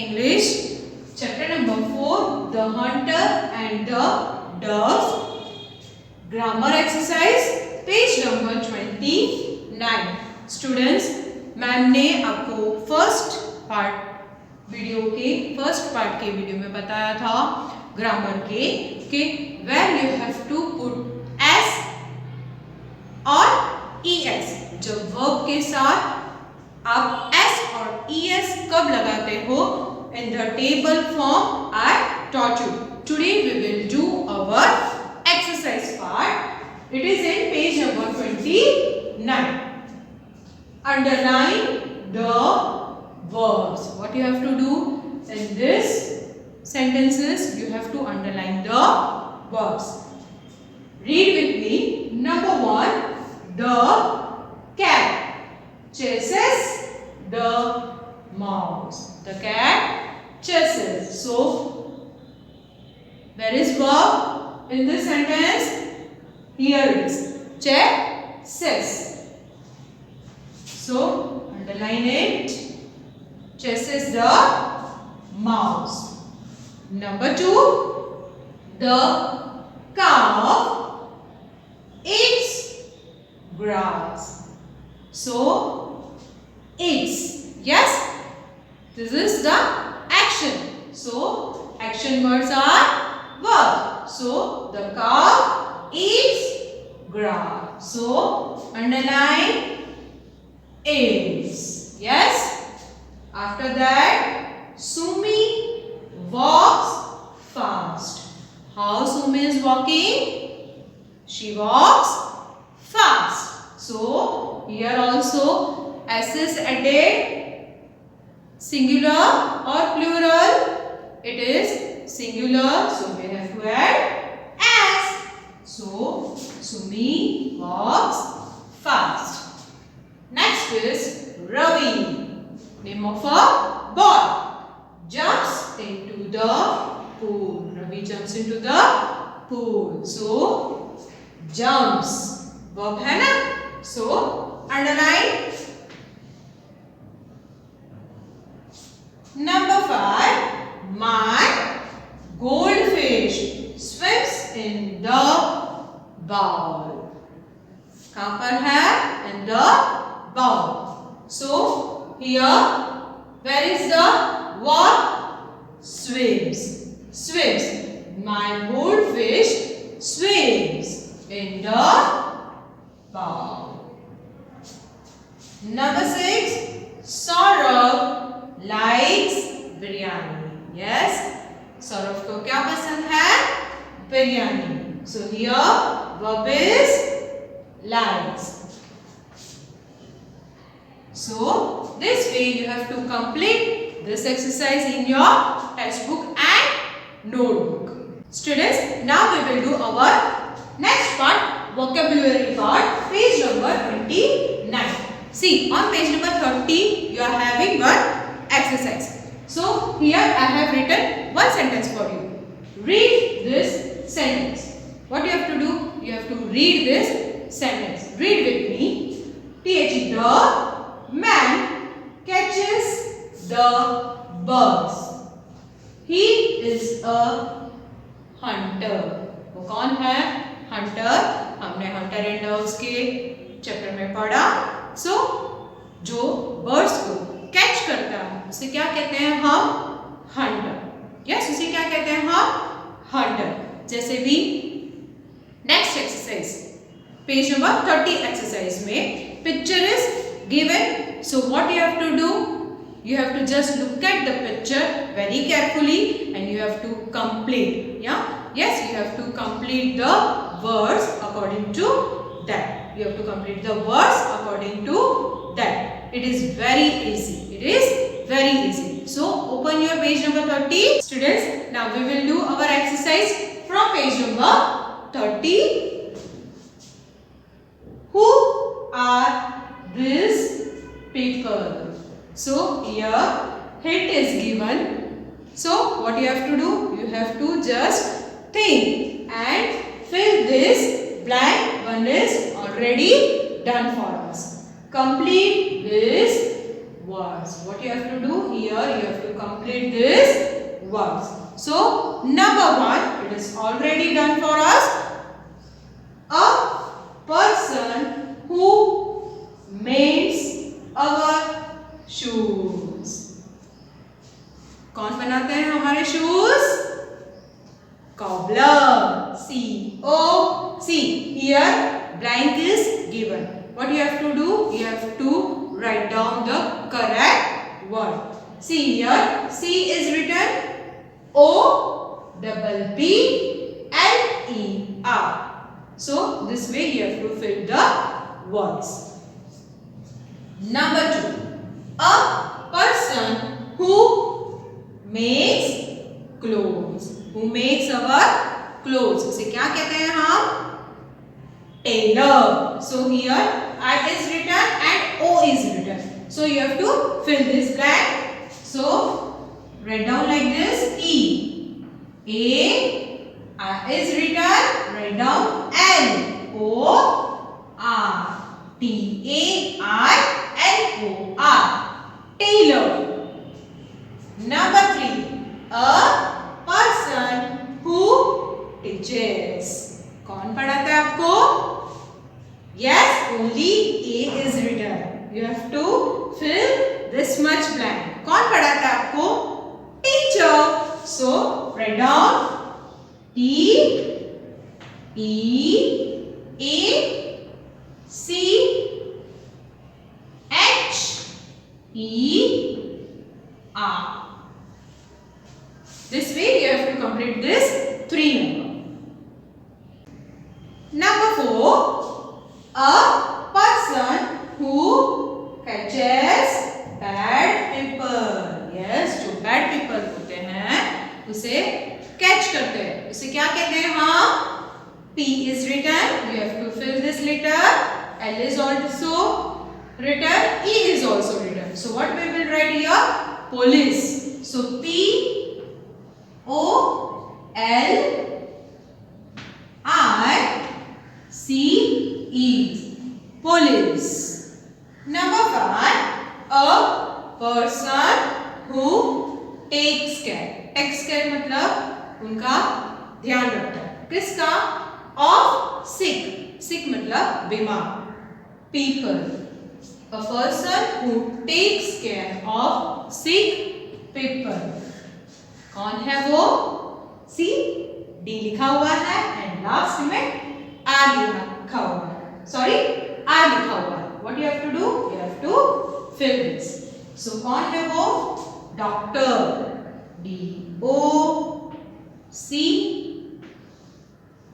English, chapter number 4, The Hunter and the Doves. Grammar exercise, page number 29. Students, ma'am ने आपको first part के video में बताया था ग्रामर के कि where you have to put S और es. जब वर्ब के साथ आप s और es कब लगाते हो? In the table form I taught you. Today we will do our exercise part. It is in page number 29. Underline the verbs. What you have to do in this sentences? You have to underline the verbs. Read with me. Number 1. The cat chases the mouse. The cat chases. So, where is verb in this sentence? Here it is. Chases. So, underline it. Chases the mouse. Number 2. The cow eats grass. So, eats. Yes? This is the action. So, action words are verb. So, the cow eats grass. So, underline eats. Yes? After that, Sumi walks fast. How Sumi is walking? She walks fast. So, here also S is added. Singular or plural? It is singular. So, we have to add S. So, Sumi walks fast. Next is Ravi. Name of a boy. Jumps into the pool. Ravi jumps into the pool. So, jumps. Verb है ना? So, underline. Number 5. My goldfish swims in the bowl. कहाँ पर है? In the bowl. So, here, where is the verb? Swims. Swims. My goldfish swims in the bowl. Number 6. Saurabh likes biryani. Yes. Saurabh को क्या पसंद है? Biryani. So here verb is likes. So this way you have to complete this exercise in your textbook and notebook. Students, now we will do our next part, vocabulary part, page number 29. See, on page number 30, you are having one exercise. So, here I have written one sentence for you. Read this sentence. What you have to do? You have to read this sentence. Read with me. The man catches the birds. He is a hunter. वो कौन है? Hunter. हमने hunter and doves के chapter में पढ़ा. So, जो birds को catch करता है उसे क्या कहते हैं हम? हंटर. यस, उसे क्या कहते हैं हम? हंटर. जैसे भी next exercise page number 30 exercise में picture is given. So what you have to do? You have to just look at the picture very carefully and you have to complete. Yeah? Yes, you have to complete the words according to that. You have to complete the words according to that. It is very easy. It is very easy. So, open your page number 30. Students, now we will do our exercise from page number 30. Who are these people? So, here hint is given. So, what you have to do? You have to just think and fill this blank. One is already done for us. Complete this words. What you have to do here? You have to complete this words. So number 1, it is already done for us. A person who mends our shoes. कौन बनाते हैं हमारे shoes? Cobbler. C-O-C. Here blank is given. What you have to do? You have to write down the correct word. See here, C is written O-double-B-L-E-R. So this way you have to fill the words. Number 2, a person who makes clothes. Who makes our clothes? उसे क्या कहते हैं हम? Tailor. So here I is written and O is written. So you have to fill this blank. So write down like this. E. A. I is written. Write down N. O. R. T. A. I. N. O. R. Tailor. Number 3. A person who teaches. कौन पढ़ाता है आपको? Yes, only A is written. You have to fill this much blank. कौन पढ़ाता है आपको? Teacher. So write down T E A C H E R. This way you have to complete this 3 number. Number 4, a person who catches bad people. Yes, जो bad people होते हैं उसे catch करते हैं. उसे क्या कहते हैं हम? P is written. You have to fill this letter. L is also written. E is also written. So what we will write here? Police. So P O L I C E. Police. Number 5, a person who takes care. Takes care मतलब उनका ध्यान रखता है. किसका? Of sick. Sick मतलब बीमार. People. A person who takes care of sick people. कौन है वो? C. D लिखा हुआ है and last में R लिखा हुआ है. Sorry, R लिखा हुआ है. What you have to do? You have to fill this. So कौन है वो? Doctor. D O C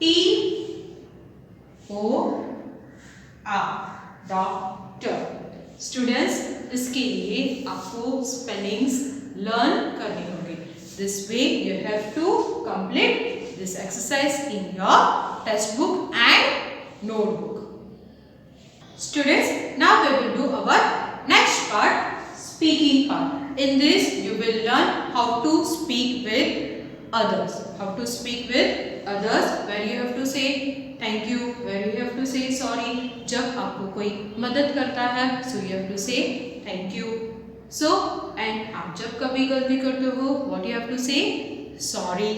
T O R. Doctor. Students, इसके लिए आपको spellings learn करनी होगी. This way you have to complete this exercise in your test book and notebook. Students, now we will do our next part, speaking part. In this you will learn how to speak with others. How to speak with others, where you have to say thank you, where you have to say sorry. जब आपको कोई मदद करता है, so you have to say thank you. So, and आप जब कभी गलती करते हो, what you have to say? Sorry,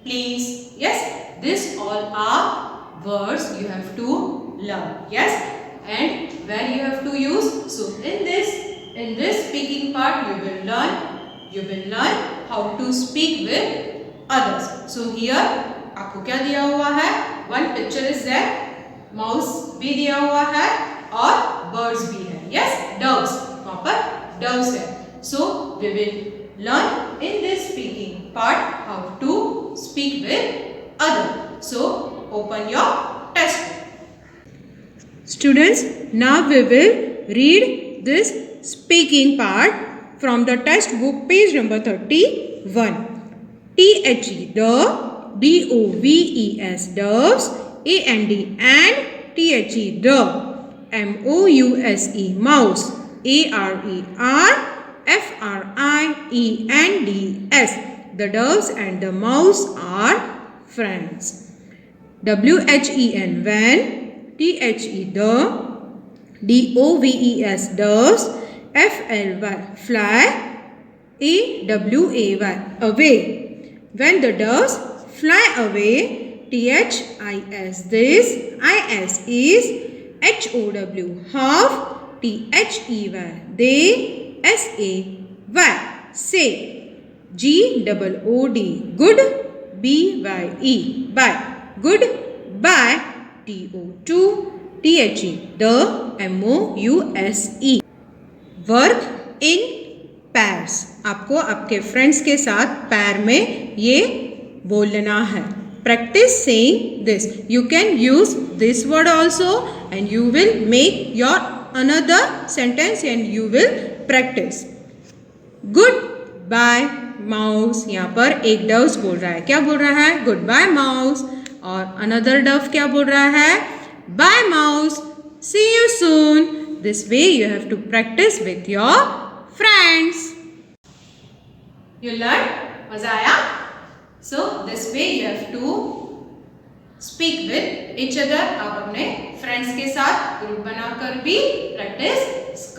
please. Yes, this all are words you have to learn. Yes, and where you have to use. So in this speaking part you will learn how to speak with others. So here आपको क्या दिया हुआ है? One picture is there. Mouse भी दिया हुआ है और birds भी है. Yes, doves. Proper doves है. So we will learn in this speaking part how to speak with others. So open your test book. Students, now we will read this speaking part from the test book, page number 31. T-H-E, the, D-O-V-E-S, doves, A-N-D, and, T-H-E, the, M-O-U-S-E, mouse, A-R-E-R-F-R-I-E-N-D-S. The doves and the mouse are friends. W-H-E-N, when, T-H-E, the, D-O-V-E-S, doves, F F-L-Y, fly, A-W-A-Y, away. When the doves fly away, T-H-I-S, this I-S is H-O-W, half, T-H-E-Y, they, S-A-Y, say, G-O-O-D, good, B-Y-E, bye, good, bye, T-O-2-T-H-E, the, M-O-U-S-E, work in pairs, आपको आपके friends के साथ पैर में ये बोलना है. Practice saying this. You can use this word also and you will make your another sentence and you will practice. Good bye mouse. यहाँ पर एक डव्स बोल रहा है. क्या बोल रहा है? Good bye mouse. और अनदर डव क्या बोल रहा है? Bye mouse. See you soon. This way you have to practice with your friends. You learned? मजा आया? So this way you have to speak with each other. आप अपने friends के साथ ग्रुप बनाकर भी practice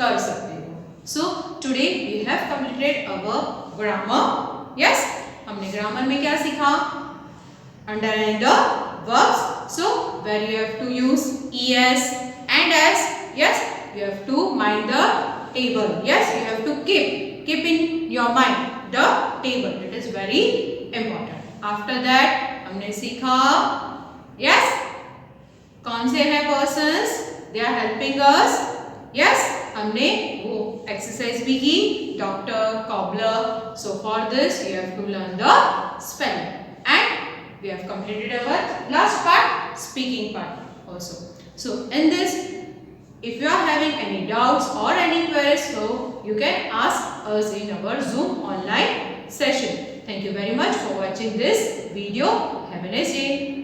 कर सकते हो. So today we have completed our grammar. Yes? हमने grammar में क्या सीखा? Underline the verbs. So where you have to use es and as. Yes? You have to mind the table. Yes, you have to keep in your mind the table. It is very important. After that, हमने सीखा, yes, कौन से हैं persons? They are helping us. Yes, हमने वो exercise भी की, doctor, cobbler. So for this, you have to learn the spelling. And we have completed our last part, speaking part also. So in this, if you are having any doubts or any queries, so you can ask us in our Zoom online session. Thank you very much for watching this video. Have a nice day.